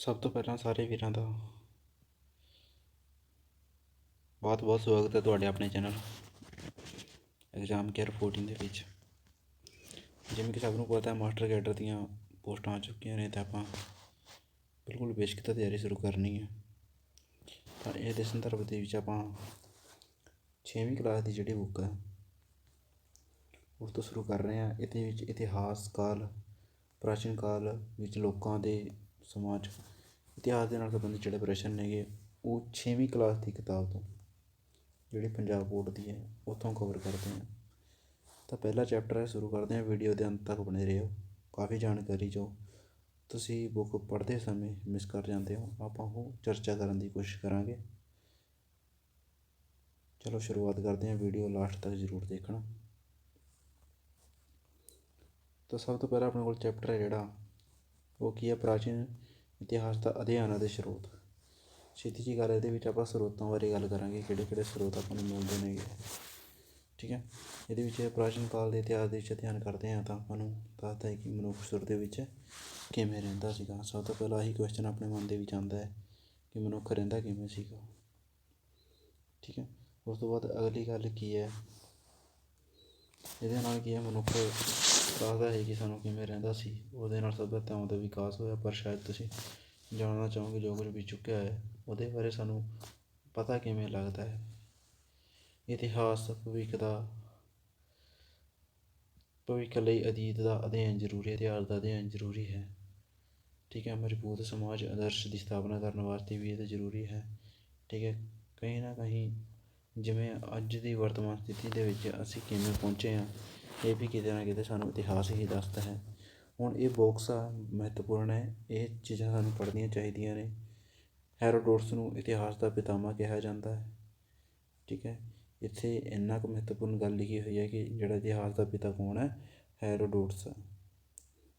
ਸਭ ਤੋਂ ਪਹਿਲਾਂ ਸਾਰੇ ਵੀਰਾਂ ਦਾ ਬਹੁਤ ਬਹੁਤ ਸਵਾਗਤ ਹੈ ਤੁਹਾਡੇ ਆਪਣੇ ਚੈਨਲ ਐਗਜ਼ਾਮ ਕੇਅਰ 14 ਦੇ ਵਿੱਚ। ਜਿਵੇਂ ਕਿ ਸਭ ਨੂੰ ਪਤਾ ਹੈ, ਮਾਸਟਰ ਕੈਡਰ ਦੀਆਂ ਪੋਸਟਾਂ ਆ ਚੁੱਕੀਆਂ ਨੇ ਅਤੇ ਆਪਾਂ ਬਿਲਕੁਲ ਬੇਸ਼ੱਕ ਤਿਆਰੀ ਸ਼ੁਰੂ ਕਰਨੀ ਹੈ। ਤਾਂ ਇਹਦੇ ਸੰਦਰਭ ਦੇ ਵਿੱਚ ਆਪਾਂ 6ਵੀਂ ਕਲਾਸ ਦੀ ਜਿਹੜੀ ਬੁੱਕ ਹੈ ਉਸ ਤੋਂ ਸ਼ੁਰੂ ਕਰ ਰਹੇ ਹਾਂ। ਇਹਦੇ ਵਿੱਚ ਇਤਿਹਾਸ ਕਾਲ, ਪ੍ਰਾਚੀਨ ਕਾਲ ਵਿੱਚ ਲੋਕਾਂ ਦੇ ਸਮਾਜ ਇਤਿਹਾਸ ਦੇ ਨਾਲ ਸੰਬੰਧਿਤ ਜਿਹੜੇ ਪ੍ਰਸ਼ਨ ਨੇਗੇ ਉਹ 6ਵੀਂ ਕਲਾਸ ਦੀ ਕਿਤਾਬ ਤੋਂ, ਜਿਹੜੀ ਪੰਜਾਬ ਬੋਰਡ ਦੀ ਹੈ, ਉੱਥੋਂ ਕਵਰ ਕਰਦੇ ਹਾਂ। ਤਾਂ ਪਹਿਲਾ ਚੈਪਟਰ ਹੈ, ਸ਼ੁਰੂ ਕਰਦੇ ਹਾਂ। ਵੀਡੀਓ ਦੇ ਅੰਤ ਤੱਕ ਬਣੇ ਰਹੋ। ਕਾਫੀ ਜਾਣਕਾਰੀ ਜੋ ਤੁਸੀਂ ਬੁੱਕ ਪੜ੍ਹਦੇ ਸਮੇਂ ਮਿਸ ਕਰ ਜਾਂਦੇ ਹੋ, ਆਪਾਂ ਉਹ ਚਰਚਾ ਕਰਨ ਦੀ ਕੋਸ਼ਿਸ਼ ਕਰਾਂਗੇ। ਚਲੋ ਸ਼ੁਰੂਆਤ ਕਰਦੇ ਹਾਂ। ਵੀਡੀਓ ਲਾਸਟ ਤੱਕ ਜ਼ਰੂਰ ਦੇਖਣਾ। ਤਾਂ ਸਭ ਤੋਂ ਪਹਿਲਾਂ ਆਪਣੇ ਕੋਲ ਚੈਪਟਰ ਹੈ ਜਿਹੜਾ ਉਹ ਕੀ ਹੈ, ਪ੍ਰਾਚੀਨ ਇਤਿਹਾਸ ਦਾ ਅਧਿਐਨ ਅਤੇ ਸਰੋਤ। ਛੇਤੀ ਜਿਹੀ ਗੱਲ, ਇਹਦੇ ਵਿੱਚ ਆਪਾਂ ਸਰੋਤਾਂ ਬਾਰੇ ਗੱਲ ਕਰਾਂਗੇ, ਕਿਹੜੇ ਕਿਹੜੇ ਸਰੋਤ ਆਪਾਂ ਨੂੰ ਮਿਲਦੇ ਨੇਗੇ। ਠੀਕ ਹੈ, ਇਹਦੇ ਵਿੱਚ ਪ੍ਰਾਚੀਨ ਕਾਲ ਦੇ ਇਤਿਹਾਸ ਦੇ ਵਿੱਚ ਅਧਿਐਨ ਕਰਦੇ ਹਾਂ ਤਾਂ ਆਪਾਂ ਨੂੰ ਦੱਸਦਾ ਹੈ ਕਿ ਮਨੁੱਖ ਸੁਰ ਦੇ ਵਿੱਚ ਕਿਵੇਂ ਰਹਿੰਦਾ ਸੀਗਾ। ਸਭ ਤੋਂ ਪਹਿਲਾਂ ਇਹੀ ਕੁਐਸਚਨ ਆਪਣੇ ਮਨ ਦੇ ਵਿੱਚ ਆਉਂਦਾ ਹੈ ਕਿ ਮਨੁੱਖ ਰਹਿੰਦਾ ਕਿਵੇਂ ਸੀਗਾ। ਠੀਕ ਹੈ, ਉਸ ਤੋਂ ਬਾਅਦ ਅਗਲੀ ਗੱਲ ਕੀ ਹੈ, ਇਹਦੇ ਨਾਲ ਕੀ ਹੈ, ਮਨੁੱਖ ਦੱਸਦਾ ਹੈ ਕਿ ਸਾਨੂੰ ਕਿਵੇਂ ਰਹਿੰਦਾ ਸੀ, ਉਹਦੇ ਨਾਲ ਸੱਭਿਅਤਾਵਾਂ ਦਾ ਵਿਕਾਸ ਹੋਇਆ। ਪਰ ਸ਼ਾਇਦ ਤੁਸੀਂ ਜਾਣਨਾ ਚਾਹੋਗੇ ਜੋ ਕੁਝ ਵੀ ਚੁੱਕਿਆ ਹੈ ਉਹਦੇ ਬਾਰੇ ਸਾਨੂੰ ਪਤਾ ਕਿਵੇਂ ਲੱਗਦਾ ਹੈ। ਇਤਿਹਾਸ ਭਵਿੱਖ ਲਈ ਅਤੀਤ ਦਾ ਅਧਿਐਨ ਜ਼ਰੂਰੀ ਹੈ, ਇਤਿਹਾਸ ਦਾ ਅਧਿਐਨ ਜ਼ਰੂਰੀ ਹੈ। ਠੀਕ ਹੈ, ਮਜ਼ਬੂਤ ਸਮਾਜ ਆਦਰਸ਼ ਦੀ ਸਥਾਪਨਾ ਕਰਨ ਵਾਸਤੇ ਵੀ ਇਹ ਜ਼ਰੂਰੀ ਹੈ। ਠੀਕ ਹੈ, ਕहीं ਨਾ ਕਹੀਂ ਜਿਵੇਂ ਅੱਜ ਦੀ ਵਰਤਮਾਨ ਸਥਿਤੀ ਦੇ ਵਿੱਚ ਅਸੀਂ ਕਿਵੇਂ ਪਹੁੰਚੇ ਹਾਂ, ਇਹ ਵੀ ਕਿਤੇ ਨਾ ਕਿਤੇ ਸਾਨੂੰ ਇਤਿਹਾਸ ਹੀ ਦੱਸਦਾ ਹੈ। ਹੁਣ ਇਹ ਬੁੱਕਸ ਆ ਮਹੱਤਵਪੂਰਨ ਹੈ, ਇਹ ਚੀਜ਼ਾਂ ਸਾਨੂੰ ਪੜ੍ਹਨੀਆਂ ਚਾਹੀਦੀਆਂ ਨੇ। ਹੈਰੋਡੋਟਸ ਨੂੰ ਇਤਿਹਾਸ ਦਾ ਪਿਤਾਮਾ ਕਿਹਾ ਜਾਂਦਾ ਹੈ। ਠੀਕ ਹੈ, ਇੱਥੇ ਇੰਨਾ ਕੁ ਮਹੱਤਵਪੂਰਨ ਗੱਲ ਲਿਖੀ ਹੋਈ ਹੈ ਕਿ ਜਿਹੜਾ ਇਤਿਹਾਸ ਦਾ ਪਿਤਾ ਕੌਣ ਹੈ, ਹੈਰੋਡੋਟਸ।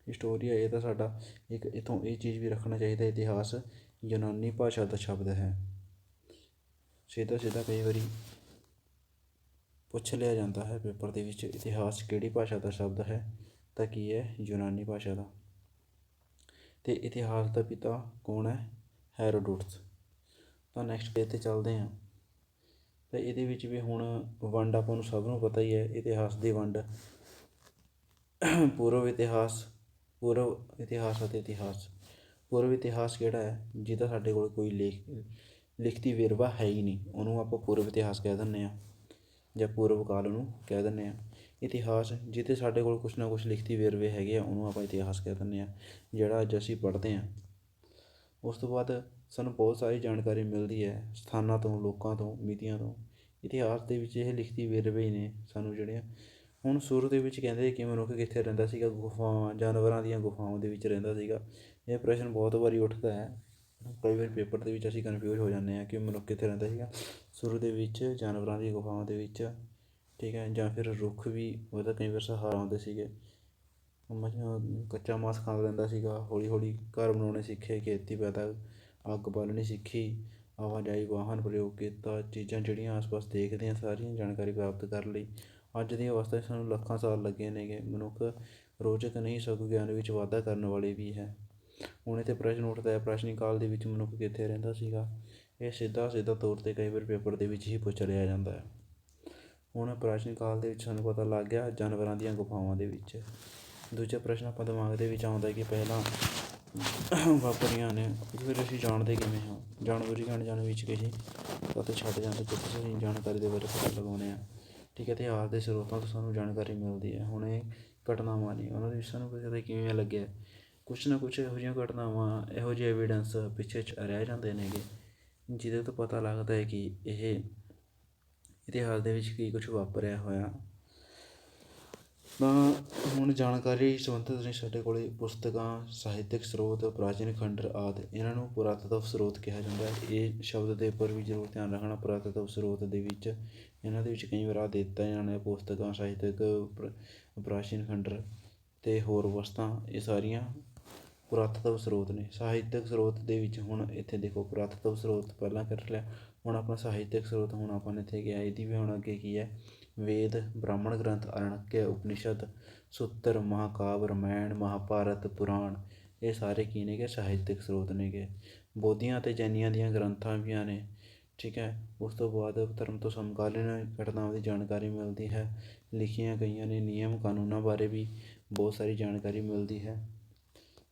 ਹਿਸਟੋਰੀਆ, ਇਹ ਤਾਂ ਸਾਡਾ ਇੱਕ ਇੱਥੋਂ ਇਹ ਚੀਜ਼ ਵੀ ਰੱਖਣਾ ਚਾਹੀਦਾ, ਇਤਿਹਾਸ ਯੂਨਾਨੀ ਭਾਸ਼ਾ ਦਾ ਸ਼ਬਦ ਹੈ। ਸਿੱਧਾ ਸਿੱਧਾ ਕਈ ਵਾਰੀ ਪੁੱਛ ਲਿਆ ਜਾਂਦਾ ਹੈ ਪੇਪਰ ਦੇ ਵਿੱਚ, ਇਤਿਹਾਸ ਕਿਹੜੀ ਭਾਸ਼ਾ ਦਾ ਸ਼ਬਦ ਹੈ, ਤਾਂ ਕੀ ਹੈ, ਯੂਨਾਨੀ ਭਾਸ਼ਾ ਦਾ। ਅਤੇ ਇਤਿਹਾਸ ਦਾ ਪਿਤਾ ਕੌਣ ਹੈ, ਹੈਰੋਡੋਟਸ। ਤਾਂ ਨੈਕਸਟ ਪੇਜ 'ਤੇ ਚੱਲਦੇ ਹਾਂ। ਤਾਂ ਇਹਦੇ ਵਿੱਚ ਵੀ ਹੁਣ ਵੰਡ ਆਪਾਂ ਨੂੰ ਸਭ ਨੂੰ ਪਤਾ ਹੀ ਹੈ, ਇਤਿਹਾਸ ਦੀ ਵੰਡ ਪੂਰਵ ਇਤਿਹਾਸ ਅਤੇ ਇਤਿਹਾਸ। ਪੂਰਵ ਇਤਿਹਾਸ ਕਿਹੜਾ ਹੈ, ਜਿਹਦਾ ਸਾਡੇ ਕੋਲ ਕੋਈ ਲਿਖਤੀ ਵੇਰਵਾ ਹੈ ਹੀ ਨਹੀਂ, ਉਹਨੂੰ ਆਪਾਂ ਪੂਰਵ ਇਤਿਹਾਸ ਕਹਿ ਦਿੰਦੇ ਹਾਂ ਜਾਂ ਪੂਰਵ ਕਾਲ ਉਹਨੂੰ ਕਹਿ ਦਿੰਦੇ ਹਾਂ। ਇਤਿਹਾਸ ਜਿਹਦੇ ਸਾਡੇ ਕੋਲ ਕੁਛ ਨਾ ਕੁਛ ਲਿਖਤੀ ਵੇਰਵੇ ਹੈਗੇ ਆ, ਉਹਨੂੰ ਆਪਾਂ ਇਤਿਹਾਸ ਕਹਿ ਦਿੰਦੇ ਹਾਂ, ਜਿਹੜਾ ਅੱਜ ਅਸੀਂ ਪੜ੍ਹਦੇ ਹਾਂ। ਉਸ ਤੋਂ ਬਾਅਦ ਸਾਨੂੰ ਬਹੁਤ ਸਾਰੀ ਜਾਣਕਾਰੀ ਮਿਲਦੀ ਹੈ ਸਥਾਨਾਂ ਤੋਂ, ਲੋਕਾਂ ਤੋਂ, ਮਿਤੀਆਂ ਤੋਂ। ਇਤਿਹਾਸ ਦੇ ਵਿੱਚ ਇਹ ਲਿਖਤੀ ਵੇਰਵੇ ਹੀ ਨੇ ਸਾਨੂੰ ਜਿਹੜੀਆਂ। ਹੁਣ ਸ਼ੁਰੂ ਦੇ ਵਿੱਚ ਕਹਿੰਦੇ ਕਿ ਮਨੁੱਖ ਕਿੱਥੇ ਰਹਿੰਦਾ ਸੀਗਾ, ਗੁਫਾਵਾਂ, ਜਾਨਵਰਾਂ ਦੀਆਂ ਗੁਫਾਵਾਂ ਦੇ ਵਿੱਚ ਰਹਿੰਦਾ ਸੀਗਾ। ਇਹ ਪ੍ਰਸ਼ਨ ਬਹੁਤ ਵਾਰੀ ਉੱਠਦਾ ਹੈ, ਕਈ ਵਾਰੀ ਪੇਪਰ ਦੇ ਵਿੱਚ ਅਸੀਂ ਕਨਫਿਊਜ਼ ਹੋ ਜਾਂਦੇ ਹਾਂ ਕਿ ਮਨੁੱਖ ਕਿੱਥੇ ਰਹਿੰਦਾ ਸੀਗਾ। ਸ਼ੁਰੂ ਦੇ ਵਿੱਚ ਜਾਨਵਰਾਂ ਦੀਆਂ ਗੁਫਾਵਾਂ ਦੇ ਵਿੱਚ। ਠੀਕ ਹੈ, ਜਾਂ ਫਿਰ ਰੁੱਖ ਵੀ ਉਹਦਾ ਕਈ ਵਾਰ ਸਹਾਰਾ ਹੁੰਦੇ ਸੀਗੇ। ਕੱਚਾ ਮਾਸ ਖਾ ਲੈਂਦਾ ਸੀਗਾ। ਹੌਲੀ ਹੌਲੀ ਘਰ ਬਣਾਉਣੇ ਸਿੱਖੇ, ਖੇਤੀ ਪੈਦਾ, ਅੱਗ ਬਾਲਣੀ ਸਿੱਖੀ, ਆਵਾਜਾਈ ਵਾਹਨ ਪ੍ਰਯੋਗ ਕੀਤਾ, ਚੀਜ਼ਾਂ ਜਿਹੜੀਆਂ ਆਸ ਪਾਸ ਦੇਖਦੇ ਹਾਂ ਸਾਰੀਆਂ ਜਾਣਕਾਰੀ ਪ੍ਰਾਪਤ ਕਰਨ ਲਈ। ਅੱਜ ਦੀ ਅਵਸਥਾ 'ਚ ਸਾਨੂੰ ਲੱਖਾਂ ਸਾਲ ਲੱਗੇ ਨੇਗੇ। ਮਨੁੱਖ ਰੋਚਕ ਨਹੀਂ ਸਗੋਂ ਗਿਆਨ ਵਿੱਚ ਵਾਧਾ ਕਰਨ ਵਾਲੇ ਵੀ ਹੈ। ਹੁਣ ਇੱਥੇ ਪ੍ਰਸ਼ਨ ਉੱਠਦਾ ਹੈ, ਪ੍ਰਾਚੀਨ ਕਾਲ ਦੇ ਵਿੱਚ ਮਨੁੱਖ ਕਿੱਥੇ ਰਹਿੰਦਾ ਸੀਗਾ। ਇਹ ਸਿੱਧਾ ਤੌਰ 'ਤੇ ਕਈ ਵਾਰ ਪੇਪਰ ਦੇ ਵਿੱਚ ਹੀ ਪੁੱਛ ਲਿਆ ਜਾਂਦਾ ਹੈ। ਹੁਣ ਪ੍ਰਾਚੀਨ ਕਾਲ ਦੇ ਵਿੱਚ ਸਾਨੂੰ ਪਤਾ ਲੱਗ ਗਿਆ ਜਾਨਵਰਾਂ ਦੀਆਂ ਗੁਫਾਵਾਂ ਦੇ ਵਿੱਚ। ਦੂਜਾ ਪ੍ਰਸ਼ਨ ਆਪਾਂ ਦਿਮਾਗ ਦੇ ਵਿੱਚ ਆਉਂਦਾ ਕਿ ਪਹਿਲਾਂ ਵਾਪਰੀਆਂ ਨੇ, ਫਿਰ ਅਸੀਂ ਜਾਣਦੇ ਕਿਵੇਂ ਹਾਂ। ਜਾਣਬੁੱਝ ਕੇ ਅਣਜਾਣੇ ਵਿੱਚ ਕਿਸੇ ਅਤੇ ਛੱਡ ਜਾਂਦੇ ਜਿੱਥੇ ਅਸੀਂ ਜਾਣਕਾਰੀ ਦੇ ਬਾਰੇ ਪਤਾ ਲਗਾਉਂਦੇ ਹਾਂ। ਠੀਕ ਹੈ, ਇਤਿਹਾਸ ਦੇ ਸਰੋਤਾਂ ਤੋਂ ਸਾਨੂੰ ਜਾਣਕਾਰੀ ਮਿਲਦੀ ਹੈ। ਹੁਣ ਇਹ ਘਟਨਾਵਾਂ ਨੇ, ਉਹਨਾਂ ਦੇ ਵਿੱਚ ਸਾਨੂੰ ਕਦੇ ਕਿਵੇਂ ਲੱਗਿਆ, ਕੁਛ ਨਾ ਕੁਛ ਇਹੋ ਜਿਹੀਆਂ ਘਟਨਾਵਾਂ, ਇਹੋ ਜਿਹੇ ਐਵੀਡੈਂਸ ਪਿੱਛੇ ਰਹਿ ਜਾਂਦੇ ਨੇਗੇ, ਜਿਹਦੇ ਤੋਂ ਪਤਾ ਲੱਗਦਾ ਹੈ ਕਿ ਇਹ ਇਤਿਹਾਸ ਦੇ ਵਿੱਚ ਕੀ ਕੁਛ ਵਾਪਰਿਆ ਹੋਇਆ। ਤਾਂ ਹੁਣ ਜਾਣਕਾਰੀ ਸੰਬੰਧਿਤ ਨੇ ਸਾਡੇ ਕੋਲ ਪੁਸਤਕਾਂ, ਸਾਹਿਤਕ ਸਰੋਤ, ਪ੍ਰਾਚੀਨ ਖੰਡਰ ਆਦਿ। ਇਹਨਾਂ ਨੂੰ ਪੁਰਾਤੱਤਵ ਸਰੋਤ ਕਿਹਾ ਜਾਂਦਾ ਹੈ। ਇਹ ਸ਼ਬਦ ਦੇ ਉੱਪਰ ਵੀ ਜ਼ਰੂਰ ਧਿਆਨ ਰੱਖਣਾ। ਪੁਰਾਤੱਤਵ ਸਰੋਤ ਦੇ ਵਿੱਚ ਇਹਨਾਂ ਦੇ ਵਿੱਚ ਕਈ ਵਾਰ ਦਿੱਤਾ ਜਾਣਾ ਪੁਸਤਕਾਂ, ਸਾਹਿਤਕ, ਪ੍ਰਾਚੀਨ ਖੰਡਰ ਅਤੇ ਹੋਰ ਵਸਤਾਂ, ਇਹ ਸਾਰੀਆਂ ਪੁਰਾਤੱਤਵ ਸਰੋਤ ਨੇ। ਸਾਹਿਤਕ ਸਰੋਤ ਦੇ ਵਿੱਚ ਹੁਣ ਇੱਥੇ ਦੇਖੋ, ਪੁਰਾਤੱਤਵ ਸਰੋਤ ਪਹਿਲਾਂ ਕਰ ਲਿਆ, ਹੁਣ ਆਪਣਾ ਸਾਹਿਤਕ ਸਰੋਤ ਹੁਣ ਆਪਾਂ ਨੇ ਇੱਥੇ ਗਿਆ। ਇਹਦੀ ਵੀ ਹੁਣ ਅੱਗੇ ਕੀ ਹੈ, ਵੇਦ, ਬ੍ਰਾਹਮਣ ਗ੍ਰੰਥ, ਅਰਣਯ, ਉਪਨਿਸ਼ਦ, ਸੂਤਰ, ਮਹਾਂਕਾਵਿ, ਰਾਮਾਇਣ, ਮਹਾਂਭਾਰਤ, ਪੁਰਾਣ, ਇਹ ਸਾਰੇ ਕੀ ਨੇਗੇ, ਸਾਹਿਤਕ ਸਰੋਤ ਨੇਗੇ। ਬੋਧੀਆਂ ਅਤੇ ਜੈਨੀਆਂ ਦੀਆਂ ਗ੍ਰੰਥਾਂ ਵੀ ਨੇ, ਠੀਕ ਹੈ। ਉਸ ਤੋਂ ਬਾਅਦ ਧਰਮ ਤੋਂ ਸਮਕਾਲੀਨ ਘਟਨਾਵਾਂ ਦੀ ਜਾਣਕਾਰੀ ਮਿਲਦੀ ਹੈ, ਲਿਖੀਆਂ ਗਈਆਂ ਨੇ ਨਿਯਮ ਕਾਨੂੰਨਾਂ ਬਾਰੇ ਵੀ ਬਹੁਤ ਸਾਰੀ ਜਾਣਕਾਰੀ ਮਿਲਦੀ ਹੈ,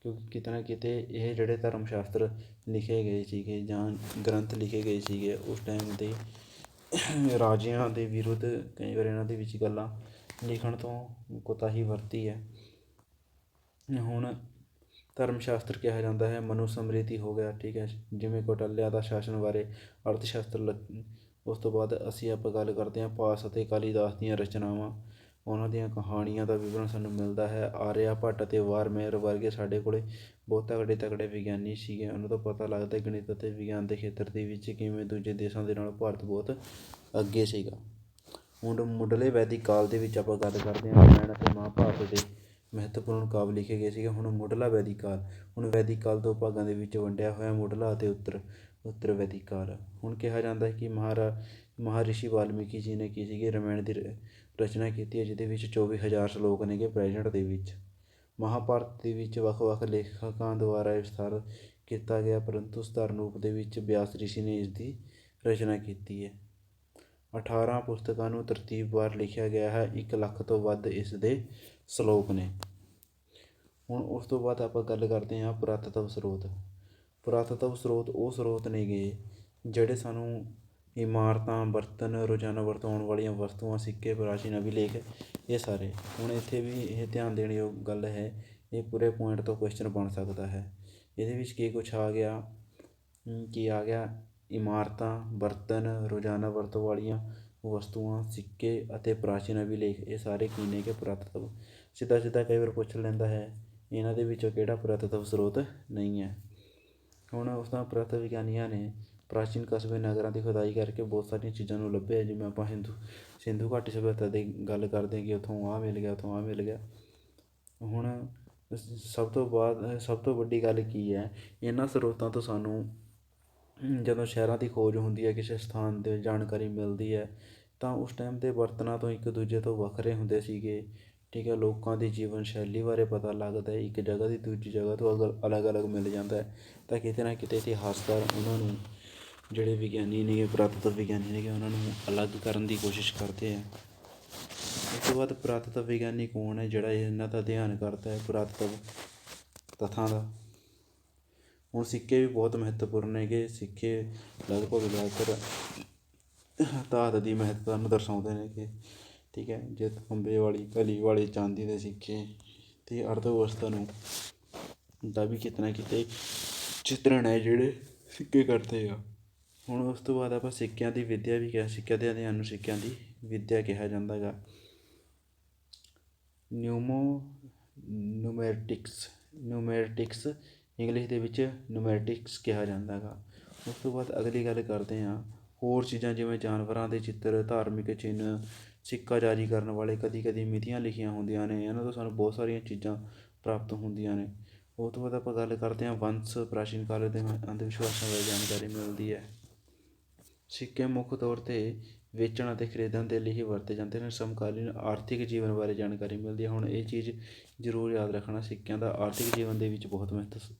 ਕਿਉਂਕਿ ਕਿਤੇ ਨਾ ਕਿਤੇ ਇਹ ਜਿਹੜੇ ਧਰਮ ਸ਼ਾਸਤਰ ਲਿਖੇ ਗਏ ਸੀਗੇ ਜਾਂ ਗ੍ਰੰਥ ਲਿਖੇ ਗਏ ਸੀਗੇ ਉਸ ਟਾਈਮ ਦੇ ਰਾਜਿਆਂ ਦੇ ਵਿਰੁੱਧ ਕਈ ਵਾਰ ਇਹਨਾਂ ਦੇ ਵਿੱਚ ਗੱਲਾਂ ਲਿਖਣ ਤੋਂ ਕੋਤਾਹੀ ਵਰਤੀ ਹੈ। ਹੁਣ ਧਰਮ ਸ਼ਾਸਤਰ ਕਿਹਾ ਜਾਂਦਾ ਹੈ, ਮਨੂ ਸਮ੍ਰਿਤੀ ਹੋ ਗਿਆ, ਠੀਕ ਹੈ, ਜਿਵੇਂ ਕੌਟਲਿਆ ਦਾ ਸ਼ਾਸਨ ਬਾਰੇ ਅਰਥ ਸ਼ਾਸਤਰ। ਉਸ ਤੋਂ ਬਾਅਦ ਅਸੀਂ ਆਪਾਂ ਗੱਲ ਕਰਦੇ ਹਾਂ ਪਾਸ ਅਤੇ ਕਾਲੀਦਾਸ ਦੀਆਂ ਰਚਨਾਵਾਂ, ਉਹਨਾਂ ਦੀਆਂ ਕਹਾਣੀਆਂ ਦਾ ਵਿਵਰਣ ਸਾਨੂੰ ਮਿਲਦਾ ਹੈ। ਆਰਿਆ ਭੱਟ ਅਤੇ ਵਾਰਮੇਰ ਵਰਗੇ ਸਾਡੇ ਕੋਲ ਬਹੁਤ ਤਕੜੇ ਵਿਗਿਆਨੀ ਸੀਗੇ, ਉਹਨਾਂ ਤੋਂ ਪਤਾ ਲੱਗਦਾ ਗਣਿਤ ਅਤੇ ਵਿਗਿਆਨ ਦੇ ਖੇਤਰ ਦੇ ਵਿੱਚ ਕਿਵੇਂ ਦੂਜੇ ਦੇਸ਼ਾਂ ਦੇ ਨਾਲ ਭਾਰਤ ਬਹੁਤ ਅੱਗੇ ਸੀਗਾ। ਹੁਣ ਮੁੱਢਲੇ ਵੈਦਿਕ ਕਾਲ ਦੇ ਵਿੱਚ ਆਪਾਂ ਗੱਲ ਕਰਦੇ ਹਾਂ, ਰਾਮਾਇਣ ਅਤੇ ਮਹਾਂਭਾਰਤ ਦੇ ਮਹੱਤਵਪੂਰਨ ਕਾਵਿ ਲਿਖੇ ਗਏ ਸੀਗੇ। ਹੁਣ ਮੁੱਢਲਾ ਵੈਦਿਕ ਕਾਲ, ਹੁਣ ਵੈਦਿਕ ਕਾਲ ਦੋ ਭਾਗਾਂ ਦੇ ਵਿੱਚ ਵੰਡਿਆ ਹੋਇਆ, ਮੁੱਢਲਾ ਅਤੇ ਉੱਤਰ ਵੈਦਿਕ ਕਾਲ। ਹੁਣ ਕਿਹਾ ਜਾਂਦਾ ਹੈ ਕਿ ਮਹਾਰਿਸ਼ੀ ਵਾਲਮੀਕੀ ਜੀ ਨੇ ਕੀ ਸੀਗੇ, ਰਾਮਾਇਣ ਦੀ ਰਚਨਾ ਕੀਤੀ ਹੈ, ਜਿਹਦੇ ਵਿੱਚ 24,000 ਸ਼ਲੋਕ ਨੇਗੇ ਪ੍ਰੈਜੈਂਟ ਦੇ ਵਿੱਚ। ਮਹਾਂਭਾਰਤ ਦੇ ਵਿੱਚ ਵੱਖ ਲੇਖਕਾਂ ਦੁਆਰਾ ਵਿਸਥਾਰ ਕੀਤਾ ਗਿਆ, ਪਰੰਤੂ ਸਧਾਰਨ ਰੂਪ ਦੇ ਵਿੱਚ ਬਿਆਸ ਰਿਸ਼ੀ ਨੇ ਇਸ ਦੀ ਰਚਨਾ ਕੀਤੀ ਹੈ। 18 ਪੁਸਤਕਾਂ ਨੂੰ ਤਰਤੀਬਵਾਰ ਲਿਖਿਆ ਗਿਆ ਹੈ, 1 ਲੱਖ ਤੋਂ ਵੱਧ ਇਸ ਦੇ ਸ਼ਲੋਕ ਨੇ। ਹੁਣ ਉਸ ਤੋਂ ਬਾਅਦ ਆਪਾਂ ਗੱਲ ਕਰਦੇ ਹਾਂ ਪੁਰਾਤੱਤਵ ਸਰੋਤ। ਪੁਰਾਤੱਤਵ ਸਰੋਤ ਉਹ ਸਰੋਤ ਨੇਗੇ ਜਿਹੜੇ ਸਾਨੂੰ ਇਮਾਰਤਾਂ, ਬਰਤਨ, ਰੋਜ਼ਾਨਾ ਵਰਤੋਂ ਵਾਲੀਆਂ ਵਸਤੂਆਂ, ਸਿੱਕੇ, ਪ੍ਰਾਚੀਨ ਅਭਿਲੇਖ, ਇਹ ਸਾਰੇ। ਹੁਣ ਇੱਥੇ ਵੀ ਇਹ ਧਿਆਨ ਦੇਣ ਯੋਗ ਗੱਲ ਹੈ, ਇਹ ਪੂਰੇ ਪੁਆਇੰਟ ਤੋਂ ਕੁਐਸਚਨ ਬਣ ਸਕਦਾ ਹੈ। ਇਹਦੇ ਵਿੱਚ ਕੀ ਕੁਛ ਆ ਗਿਆ, ਇਮਾਰਤਾਂ, ਬਰਤਨ, ਰੋਜ਼ਾਨਾ ਵਰਤੋਂ ਵਾਲੀਆਂ ਵਸਤੂਆਂ, ਸਿੱਕੇ ਅਤੇ ਪ੍ਰਾਚੀਨ ਅਭਿਲੇਖ, ਇਹ ਸਾਰੇ ਕੀ ਨੇ ਕਿ ਪੁਰਾਤੱਤਵ। ਸਿੱਧਾ ਕਈ ਵਾਰ ਪੁੱਛ ਲੈਂਦਾ ਹੈ ਇਹਨਾਂ ਦੇ ਵਿੱਚੋਂ ਕਿਹੜਾ ਪੁਰਾਤੱਤਵ ਸਰੋਤ ਨਹੀਂ ਹੈ। ਹੁਣ ਉਸ ਦਾ ਪੁਰਾਤੱਤਵ ਵਿਗਿਆਨੀਆਂ ਨੇ ਪ੍ਰਾਚੀਨ ਕਸਬੇ, ਨਗਰਾਂ ਦੀ ਖੁਦਾਈ ਕਰਕੇ ਬਹੁਤ ਸਾਰੀਆਂ ਚੀਜ਼ਾਂ ਨੂੰ ਲੱਭਿਆ, ਜਿਵੇਂ ਆਪਾਂ ਸਿੰਧੂ ਘਾਟੀ ਸਭਿਅਤਾ ਦੀ ਗੱਲ ਕਰਦੇ ਹਾਂ ਕਿ ਉੱਥੋਂ ਆਹ ਮਿਲ ਗਿਆ, ਉੱਥੋਂ ਆਹ ਮਿਲ ਗਿਆ। ਹੁਣ ਸਭ ਤੋਂ ਵੱਡੀ ਗੱਲ ਕੀ ਹੈ, ਇਹਨਾਂ ਸਰੋਤਾਂ ਤੋਂ ਸਾਨੂੰ ਜਦੋਂ ਸ਼ਹਿਰਾਂ ਦੀ ਖੋਜ ਹੁੰਦੀ ਹੈ, ਕਿਸੇ ਸਥਾਨ 'ਤੇ ਜਾਣਕਾਰੀ ਮਿਲਦੀ ਹੈ, ਤਾਂ ਉਸ ਟਾਈਮ ਦੇ ਬਰਤਨਾਂ ਤੋਂ ਇੱਕ ਦੂਜੇ ਤੋਂ ਵੱਖਰੇ ਹੁੰਦੇ ਸੀਗੇ, ਠੀਕ ਹੈ। ਲੋਕਾਂ ਦੀ ਜੀਵਨ ਸ਼ੈਲੀ ਬਾਰੇ ਪਤਾ ਲੱਗਦਾ ਹੈ, ਇੱਕ ਜਗ੍ਹਾ ਦੀ ਦੂਜੀ ਜਗ੍ਹਾ ਤੋਂ ਅਲੱਗ ਮਿਲ ਜਾਂਦਾ ਹੈ। ਤਾਂ ਕਿਤੇ ਨਾ ਕਿਤੇ ਇਤਿਹਾਸਕਾਰ ਉਹਨਾਂ ਨੂੰ, ਜਿਹੜੇ ਵਿਗਿਆਨੀ ਨੇਗੇ, ਪੁਰਾਤੱਤਵ ਵਿਗਿਆਨੀ ਨੇਗੇ, ਉਹਨਾਂ ਨੂੰ ਅਲੱਗ ਕਰਨ ਦੀ ਕੋਸ਼ਿਸ਼ ਕਰਦੇ ਹੈ। ਉਸ ਤੋਂ ਬਾਅਦ ਪੁਰਾਤੱਤਵ ਵਿਗਿਆਨੀ ਕੌਣ ਹੈ, ਜਿਹੜਾ ਇਹਨਾਂ ਦਾ ਅਧਿਐਨ ਕਰਦਾ ਹੈ ਪੁਰਾਤੱਤਵ ਤੱਥਾਂ ਦਾ। ਹੁਣ ਸਿੱਕੇ ਵੀ ਬਹੁਤ ਮਹੱਤਵਪੂਰਨ ਹੈਗੇ, ਸਿੱਕੇ ਲਗਭਗ ਜ਼ਿਆਦਾਤਰ ਧਾਤ ਦੀ ਮਹੱਤਤਾ ਨੂੰ ਦਰਸਾਉਂਦੇ ਨੇਗੇ, ਠੀਕ ਹੈ। ਜੇ ਤਾਂਬੇ ਵਾਲੀ, ਕਲੀ ਵਾਲੇ, ਚਾਂਦੀ ਦੇ ਸਿੱਕੇ ਅਤੇ ਅਰਥ ਵਿਵਸਥਾ ਨੂੰ ਦਾ ਵੀ ਕਿਤੇ ਨਾ ਕਿਤੇ ਚਿੱਤਰਣ ਹੈ ਜਿਹੜੇ ਸਿੱਕੇ ਕਰਦੇ ਆ। ਹੁਣ ਉਸ ਤੋਂ ਬਾਅਦ ਆਪਾਂ ਸਿੱਕਿਆਂ ਦੀ ਵਿੱਦਿਆ ਵੀ ਸਿੱਕਿਆਂ ਦੇ ਅਧਿਐਨ ਨੂੰ ਸਿੱਕਿਆਂ ਦੀ ਵਿੱਦਿਆ ਕਿਹਾ ਜਾਂਦਾ ਗਾ। ਨਿਊਮੈਰਿਟਿਕਸ ਇੰਗਲਿਸ਼ ਦੇ ਵਿੱਚ ਨਿਊਮੈਰਿਟਿਕਸ ਕਿਹਾ ਜਾਂਦਾ ਗਾ। ਉਸ ਤੋਂ ਬਾਅਦ ਅਗਲੀ ਗੱਲ ਕਰਦੇ ਹਾਂ ਹੋਰ ਚੀਜ਼ਾਂ, ਜਿਵੇਂ ਜਾਨਵਰਾਂ ਦੇ ਚਿੱਤਰ, ਧਾਰਮਿਕ ਚਿੰਨ੍ਹ, ਸਿੱਕਾ ਜਾਰੀ ਕਰਨ ਵਾਲੇ, ਕਦੀ ਮਿਤੀਆਂ ਲਿਖੀਆਂ ਹੁੰਦੀਆਂ ਨੇ, ਇਹਨਾਂ ਤੋਂ ਸਾਨੂੰ ਬਹੁਤ ਸਾਰੀਆਂ ਚੀਜ਼ਾਂ ਪ੍ਰਾਪਤ ਹੁੰਦੀਆਂ ਨੇ। ਉਹ ਤੋਂ ਬਾਅਦ ਆਪਾਂ ਗੱਲ ਕਰਦੇ ਹਾਂ ਵੰਸ਼, ਪ੍ਰਾਚੀਨ ਕਾਲ ਦੇ ਅੰਧ ਵਿਸ਼ਵਾਸਾਂ ਬਾਰੇ ਜਾਣਕਾਰੀ ਮਿਲਦੀ ਹੈ। ਸਿੱਕੇ ਮੁੱਖ ਤੌਰ 'ਤੇ ਵੇਚਣ ਅਤੇ ਖਰੀਦਣ ਦੇ ਲਈ ਹੀ ਵਰਤੇ ਜਾਂਦੇ ਨੇ। ਸਮਕਾਲੀਨ ਆਰਥਿਕ ਜੀਵਨ ਬਾਰੇ ਜਾਣਕਾਰੀ ਮਿਲਦੀ ਹੈ। ਹੁਣ ਇਹ ਚੀਜ਼ ਜ਼ਰੂਰ ਯਾਦ ਰੱਖਣਾ, ਸਿੱਕਿਆਂ ਦਾ ਆਰਥਿਕ ਜੀਵਨ ਦੇ ਵਿੱਚ ਬਹੁਤ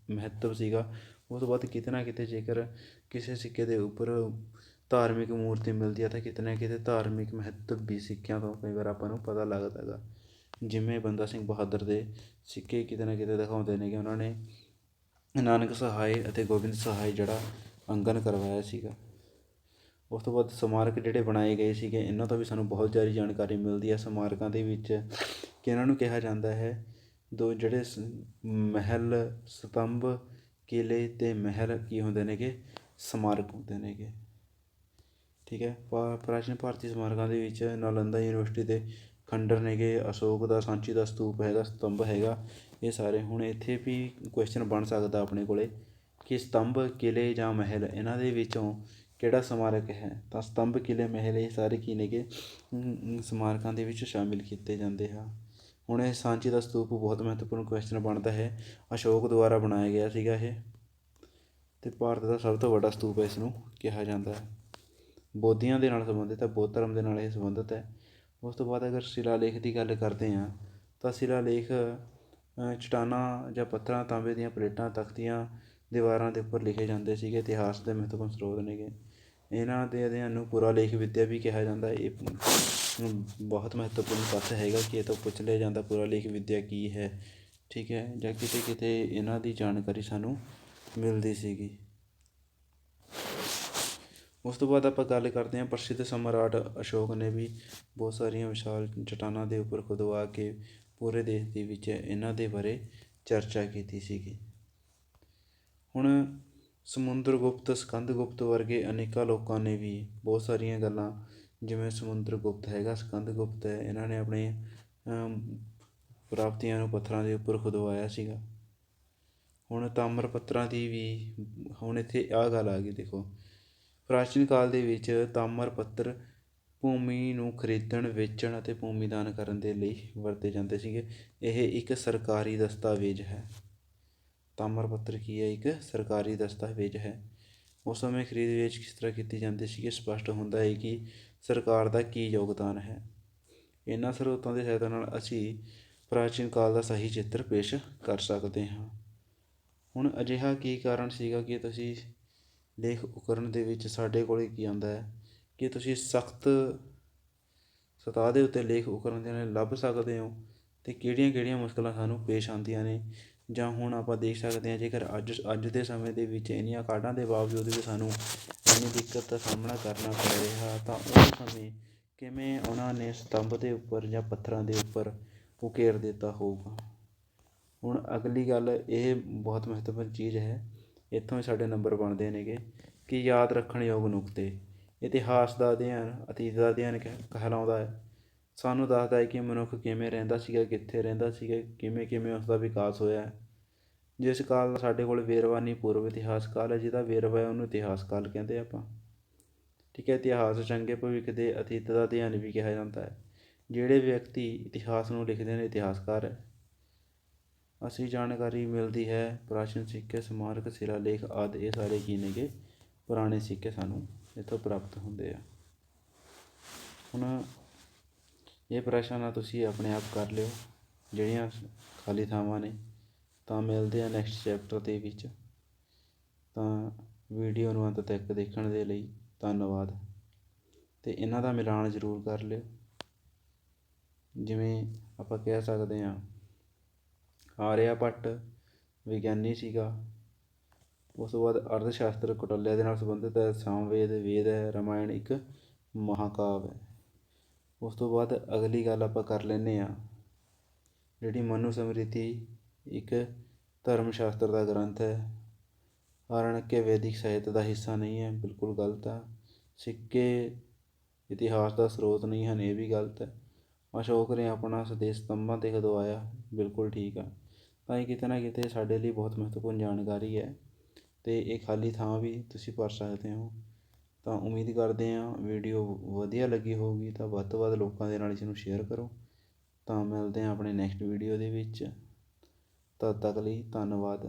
ਮਹੱਤਵ ਸੀਗਾ। ਉਹ ਤੋਂ ਬਾਅਦ ਕਿਤੇ ਨਾ ਕਿਤੇ ਜੇਕਰ ਕਿਸੇ ਸਿੱਕੇ ਦੇ ਉੱਪਰ ਧਾਰਮਿਕ ਮੂਰਤੀ ਮਿਲਦੀ ਹੈ ਤਾਂ ਕਿਤੇ ਨਾ ਕਿਤੇ ਧਾਰਮਿਕ ਮਹੱਤਵ ਵੀ ਸਿੱਕਿਆਂ ਤੋਂ ਕਈ ਵਾਰ ਆਪਾਂ ਨੂੰ ਪਤਾ ਲੱਗਦਾ ਗਾ। ਜਿਵੇਂ ਬੰਦਾ ਸਿੰਘ ਬਹਾਦਰ ਦੇ ਸਿੱਕੇ ਕਿਤੇ ਨਾ ਕਿਤੇ ਦਿਖਾਉਂਦੇ ਨੇ ਕਿ ਉਹਨਾਂ ਨੇ ਨਾਨਕ ਸਹਾਇ ਅਤੇ ਗੋਬਿੰਦ ਸਹਾਇ ਜਿਹੜਾ ਅੰਕਨ ਕਰਵਾਇਆ ਸੀਗਾ। ਉਸ ਤੋਂ ਬਾਅਦ ਸਮਾਰਕ ਜਿਹੜੇ ਬਣਾਏ ਗਏ ਸੀਗੇ, ਇਹਨਾਂ ਤੋਂ ਵੀ ਸਾਨੂੰ ਬਹੁਤ ਜ਼ਿਆਦਾ ਜਾਣਕਾਰੀ ਮਿਲਦੀ ਹੈ। ਸਮਾਰਕਾਂ ਦੇ ਵਿੱਚ ਕਿ ਇਹਨਾਂ ਨੂੰ ਕਿਹਾ ਜਾਂਦਾ ਹੈ, ਦੋ ਜਿਹੜੇ ਮਹਿਲ, ਸਤੰਭ, ਕਿਲ੍ਹੇ ਅਤੇ ਮਹਿਲ ਕੀ ਹੁੰਦੇ ਨੇਗੇ, ਸਮਾਰਕ ਹੁੰਦੇ ਨੇਗੇ, ਠੀਕ ਹੈ। ਪ੍ਰਾਚੀਨ ਭਾਰਤੀ ਸਮਾਰਕਾਂ ਦੇ ਵਿੱਚ ਨਾਲੰਦਾ ਯੂਨੀਵਰਸਿਟੀ ਦੇ ਖੰਡਰ ਨੇਗੇ, ਅਸ਼ੋਕ ਦਾ ਸਾਂਚੀ ਦਾ ਸਤੂਪ ਹੈਗਾ, ਸਤੰਭ ਹੈਗਾ, ਇਹ ਸਾਰੇ। ਹੁਣ ਇੱਥੇ ਵੀ ਕੁਐਸਚਨ ਬਣ ਸਕਦਾ ਆਪਣੇ ਕੋਲ ਕਿ ਸਤੰਭ, ਕਿਲ੍ਹੇ ਜਾਂ ਮਹਿਲ, ਇਹਨਾਂ ਦੇ ਵਿੱਚੋਂ ਕਿਹੜਾ ਸਮਾਰਕ ਹੈ। ਤਾਂ ਸਤੰਭ, ਕਿਲ੍ਹੇ, ਮਹਿਲ, ਇਹ ਸਾਰੇ ਕੀ ਨੇਗੇ, ਸਮਾਰਕਾਂ ਦੇ ਵਿੱਚ ਸ਼ਾਮਿਲ ਕੀਤੇ ਜਾਂਦੇ ਆ। ਹੁਣ ਇਹ ਸਾਂਚੀ ਦਾ ਸਤੂਪ ਬਹੁਤ ਮਹੱਤਵਪੂਰਨ ਕੁਐਸਚਨ ਬਣਦਾ ਹੈ, ਅਸ਼ੋਕ ਦੁਆਰਾ ਬਣਾਇਆ ਗਿਆ ਸੀਗਾ ਇਹ, ਅਤੇ ਭਾਰਤ ਦਾ ਸਭ ਤੋਂ ਵੱਡਾ ਸਤੂਪ ਇਸ ਨੂੰ ਕਿਹਾ ਜਾਂਦਾ ਹੈ। ਬੋਧੀਆਂ ਦੇ ਨਾਲ ਸੰਬੰਧਿਤ ਹੈ, ਬੌਧ ਧਰਮ ਦੇ ਨਾਲ ਇਹ ਸੰਬੰਧਿਤ ਹੈ। ਉਸ ਤੋਂ ਬਾਅਦ ਅਗਰ ਸ਼ਿਲਾਲੇਖ ਦੀ ਗੱਲ ਕਰਦੇ ਹਾਂ ਤਾਂ ਸ਼ਿਲਾਲੇਖ ਚਟਾਨਾਂ ਜਾਂ ਪੱਥਰਾਂ, ਤਾਂਬੇ ਦੀਆਂ ਪਲੇਟਾਂ, ਤਖਤੀਆਂ, ਦੀਵਾਰਾਂ ਦੇ ਉੱਪਰ ਲਿਖੇ ਜਾਂਦੇ ਸੀਗੇ। ਇਤਿਹਾਸ ਦੇ ਮਹੱਤਵਪੂਰਨ ਸਰੋਤ ਨੇਗੇ। ਇਹਨਾਂ ਦੇ ਅਧਿਐਨ ਨੂੰ ਪੁਰਾ ਲੇਖ ਵਿੱਦਿਆ ਵੀ ਕਿਹਾ ਜਾਂਦਾ। ਇਹ ਬਹੁਤ ਮਹੱਤਵਪੂਰਨ ਤੱਥ ਹੈਗਾ ਕਿ ਇਹ ਤੋਂ ਪੁੱਛ ਲਿਆ ਜਾਂਦਾ ਪੁਰਾ ਲੇਖ ਵਿੱਦਿਆ ਕੀ ਹੈ, ਠੀਕ ਹੈ, ਜਾਂ ਕਿਤੇ ਕਿਤੇ ਇਹਨਾਂ ਦੀ ਜਾਣਕਾਰੀ ਸਾਨੂੰ ਮਿਲਦੀ ਸੀਗੀ। ਉਸ ਤੋਂ ਬਾਅਦ ਆਪਾਂ ਗੱਲ ਕਰਦੇ ਹਾਂ ਪ੍ਰਸਿੱਧ ਸਮਰਾਟ ਅਸ਼ੋਕ ਨੇ ਵੀ ਬਹੁਤ ਸਾਰੀਆਂ ਵਿਸ਼ਾਲ ਚਟਾਨਾਂ ਦੇ ਉੱਪਰ ਖੁਦਵਾ ਕੇ ਪੂਰੇ ਦੇਸ਼ ਦੇ ਵਿੱਚ ਇਹਨਾਂ ਦੇ ਬਾਰੇ ਚਰਚਾ ਕੀਤੀ ਸੀਗੀ। ਹੁਣ ਸਮੁੰਦਰ ਗੁਪਤ, ਸਕੰਦ ਗੁਪਤ ਵਰਗੇ ਅਨੇਕਾਂ ਲੋਕਾਂ ਨੇ ਵੀ ਬਹੁਤ ਸਾਰੀਆਂ ਗੱਲਾਂ, ਜਿਵੇਂ ਸਮੁੰਦਰ ਗੁਪਤ ਹੈਗਾ, ਸਕੰਦ ਗੁਪਤ ਹੈ, ਇਹਨਾਂ ਨੇ ਆਪਣੇ ਪ੍ਰਾਪਤੀਆਂ ਨੂੰ ਪੱਥਰਾਂ ਦੇ ਉੱਪਰ ਖੁਦਵਾਇਆ ਸੀਗਾ। ਹੁਣ ਤਾਮਰ ਪੱਤਰਾਂ ਦੀ ਵੀ, ਹੁਣ ਇੱਥੇ ਆਹ ਗੱਲ ਆ ਗਈ, ਦੇਖੋ ਪ੍ਰਾਚੀਨ ਕਾਲ ਦੇ ਵਿੱਚ ਤਾਮਰ ਪੱਤਰ ਭੂਮੀ ਨੂੰ ਖਰੀਦਣ, ਵੇਚਣ ਅਤੇ ਭੂਮੀਦਾਨ ਕਰਨ ਦੇ ਲਈ ਵਰਤੇ ਜਾਂਦੇ ਸੀਗੇ। ਇਹ ਇੱਕ ਸਰਕਾਰੀ ਦਸਤਾਵੇਜ਼ ਹੈ। ਤਾਮਰ ਪੱਤਰ ਕੀ ਹੈ? ਇੱਕ ਸਰਕਾਰੀ ਦਸਤਾਵੇਜ਼ ਹੈ। ਉਸ ਸਮੇਂ ਖਰੀਦ ਵੇਚ ਕਿਸ ਤਰ੍ਹਾਂ ਕੀਤੀ ਜਾਂਦੀ ਸੀ, ਸਪਸ਼ਟ ਹੁੰਦਾ ਹੈ ਕਿ ਸਰਕਾਰ ਦਾ ਕੀ ਯੋਗਦਾਨ ਹੈ। ਇਹਨਾਂ ਸਰੋਤਾਂ ਦੀ ਸਹਾਇਤਾ ਨਾਲ ਅਸੀਂ ਪ੍ਰਾਚੀਨ ਕਾਲ ਦਾ ਸਹੀ ਚਿੱਤਰ ਪੇਸ਼ ਕਰ ਸਕਦੇ ਹਾਂ। ਹੁਣ ਅਜਿਹਾ ਕੀ ਕਾਰਨ ਸੀਗਾ ਕਿ ਤੁਸੀਂ ਲੇਖ ਉਕਰਨ ਦੇ ਵਿੱਚ ਸਾਡੇ ਕੋਲ ਕੀ ਆਉਂਦਾ ਹੈ ਕਿ ਤੁਸੀਂ ਸਖਤ ਸਤਹ ਦੇ ਉੱਤੇ ਲੇਖ ਉਕਰਨ ਦੇ ਨਾਲ ਲੱਭ ਸਕਦੇ ਹੋ, ਅਤੇ ਕਿਹੜੀਆਂ ਕਿਹੜੀਆਂ ਮੁਸ਼ਕਲਾਂ ਸਾਨੂੰ ਪੇਸ਼ ਆਉਂਦੀਆਂ ਨੇ। ਜਾਂ ਹੁਣ ਆਪਾਂ ਦੇਖ ਸਕਦੇ ਹਾਂ, ਜੇਕਰ ਅੱਜ ਦੇ ਸਮੇਂ ਦੇ ਵਿੱਚ ਇੰਨੀਆਂ ਕਾਢਾਂ ਦੇ ਬਾਵਜੂਦ ਵੀ ਸਾਨੂੰ ਇੰਨੀ ਦਿੱਕਤ ਦਾ ਸਾਹਮਣਾ ਕਰਨਾ ਪੈ ਰਿਹਾ, ਤਾਂ ਉਸ ਸਮੇਂ ਕਿਵੇਂ ਉਹਨਾਂ ਨੇ ਸਤੰਭ ਦੇ ਉੱਪਰ ਜਾਂ ਪੱਥਰਾਂ ਦੇ ਉੱਪਰ ਉਕੇਰ ਦਿੱਤਾ ਹੋਊਗਾ। ਹੁਣ ਅਗਲੀ ਗੱਲ, ਇਹ ਬਹੁਤ ਮਹੱਤਵਪੂਰਨ ਚੀਜ਼ ਹੈ, ਇੱਥੋਂ ਹੀ ਸਾਡੇ ਨੰਬਰ ਬਣਦੇ ਨੇਗੇ ਕਿ ਯਾਦ ਰੱਖਣ ਯੋਗ ਨੁਕਤੇ। ਇਤਿਹਾਸ ਦਾ ਅਧਿਐਨ ਅਤੀਤ ਦਾ ਅਧਿਐਨ ਕਹਿਲਾਉਂਦਾ ਹੈ। ਸਾਨੂੰ ਦੱਸਦਾ ਹੈ ਕਿ ਮਨੁੱਖ ਕਿਵੇਂ ਰਹਿੰਦਾ ਸੀਗਾ, ਕਿੱਥੇ ਰਹਿੰਦਾ ਸੀਗਾ, ਕਿਵੇਂ ਕਿਵੇਂ ਉਸ ਦਾ ਵਿਕਾਸ ਹੋਇਆ। ਜਿਸ ਕਾਲ ਦਾ ਸਾਡੇ ਕੋਲ ਵੇਰਵਾ ਨਹੀਂ, ਪੂਰਵ ਇਤਿਹਾਸ ਕਾਲ ਹੈ। ਜਿਹਦਾ ਵੇਰਵਾ ਹੈ ਉਹਨੂੰ ਇਤਿਹਾਸ ਕਾਲ ਕਹਿੰਦੇ ਆਪਾਂ, ਠੀਕ ਹੈ। ਇਤਿਹਾਸ ਚੰਗੇ ਭਵਿੱਖ ਦੇ ਅਤੀਤ ਦਾ ਅਧਿਐਨ ਵੀ ਕਿਹਾ ਜਾਂਦਾ ਹੈ। ਜਿਹੜੇ ਵਿਅਕਤੀ ਇਤਿਹਾਸ ਨੂੰ ਲਿਖਦੇ ਨੇ ਇਤਿਹਾਸਕਾਰ ਹੈ। ਅਸੀਂ ਜਾਣਕਾਰੀ ਮਿਲਦੀ ਹੈ ਪ੍ਰਾਚੀਨ ਸਿੱਕੇ, ਸਮਾਰਕ, ਸਿਲਾਲੇਖ ਆਦਿ, ਇਹ ਸਾਰੇ ਕੀ ਨੇਗੇ, ਪੁਰਾਣੇ ਸਿੱਕੇ ਸਾਨੂੰ ਇੱਥੋਂ ਪ੍ਰਾਪਤ ਹੁੰਦੇ ਆ। ਹੁਣ ਇਹ ਪ੍ਰਸ਼ਨ ਤੁਸੀਂ ਆਪਣੇ ਆਪ ਕਰ ਲਿਓ, ਜਿਹੜੀਆਂ ਖਾਲੀ ਥਾਵਾਂ ਨੇ। ਤਾਂ ਮਿਲਦੇ ਆ ਨੈਕਸਟ ਚੈਪਟਰ ਦੇ ਵਿੱਚ। ਤਾਂ ਵੀਡੀਓ ਨੂੰ ਅੰਤ ਤੱਕ ਦੇਖਣ ਦੇ ਲਈ ਧੰਨਵਾਦ, ਅਤੇ ਇਹਨਾਂ ਦਾ ਮਿਲਾਨ ਜ਼ਰੂਰ ਕਰ ਲਿਓ। ਜਿਵੇਂ ਆਪਾਂ ਕਹਿ ਸਕਦੇ ਹਾਂ, ਆਰਿਆ ਭੱਟ ਵਿਗਿਆਨੀ ਸੀਗਾ। ਉਸ ਤੋਂ ਬਾਅਦ ਅਰਥ ਸ਼ਾਸਤਰ ਕੌਟਿਲਿਆ ਦੇ ਨਾਲ ਸੰਬੰਧਿਤ ਹੈ। ਸਾਮਵੇਦ ਵੇਦ ਹੈ। ਰਾਮਾਇਣ ਇੱਕ ਮਹਾਂਕਾਵਿ ਹੈ। ਉਸ ਤੋਂ ਬਾਅਦ ਅਗਲੀ ਗੱਲ ਆਪਾਂ ਕਰ ਲੈਂਦੇ ਹਾਂ, ਜਿਹੜੀ ਮਨੂ ਸਮਰਿਤੀ ਇੱਕ ਧਰਮ ਸ਼ਾਸਤਰ ਦਾ ਗ੍ਰੰਥ ਹੈ। ਆਰਣਯਕ ਵੈਦਿਕ ਸਾਹਿਤ ਦਾ ਹਿੱਸਾ ਨਹੀਂ ਹੈ, ਬਿਲਕੁਲ ਗਲਤ ਆ। ਸਿੱਕੇ ਇਤਿਹਾਸ ਦਾ ਸਰੋਤ ਨਹੀਂ ਹਨ, ਇਹ ਵੀ ਗਲਤ ਹੈ। ਅਸ਼ੋਕ ਨੇ ਆਪਣਾ ਸੰਦੇਸ਼ ਸਤੰਭਾਂ 'ਤੇ ਖੁਦਵਾਇਆ, ਬਿਲਕੁਲ ਠੀਕ ਆ। ਤਾਂ ਇਹ ਕਿਤੇ ਨਾ ਕਿਤੇ ਸਾਡੇ ਲਈ ਬਹੁਤ ਮਹੱਤਵਪੂਰਨ ਜਾਣਕਾਰੀ ਹੈ, ਅਤੇ ਇਹ ਖਾਲੀ ਥਾਂ ਵੀ ਤੁਸੀਂ ਭਰ ਸਕਦੇ ਹੋ। ਤਾਂ ਉਮੀਦ ਕਰਦੇ ਹਾਂ ਵੀਡੀਓ ਵਧੀਆ ਲੱਗੀ ਹੋਊਗੀ, ਤਾਂ ਵੱਧ ਤੋਂ ਵੱਧ ਲੋਕਾਂ ਦੇ ਨਾਲ ਇਸ ਨੂੰ ਸ਼ੇਅਰ ਕਰੋ। ਤਾਂ ਮਿਲਦੇ ਹਾਂ ਆਪਣੇ ਨੈਕਸਟ ਵੀਡੀਓ ਦੇ ਵਿੱਚ। ਤਦ ਤੱਕ ਲਈ ਧੰਨਵਾਦ।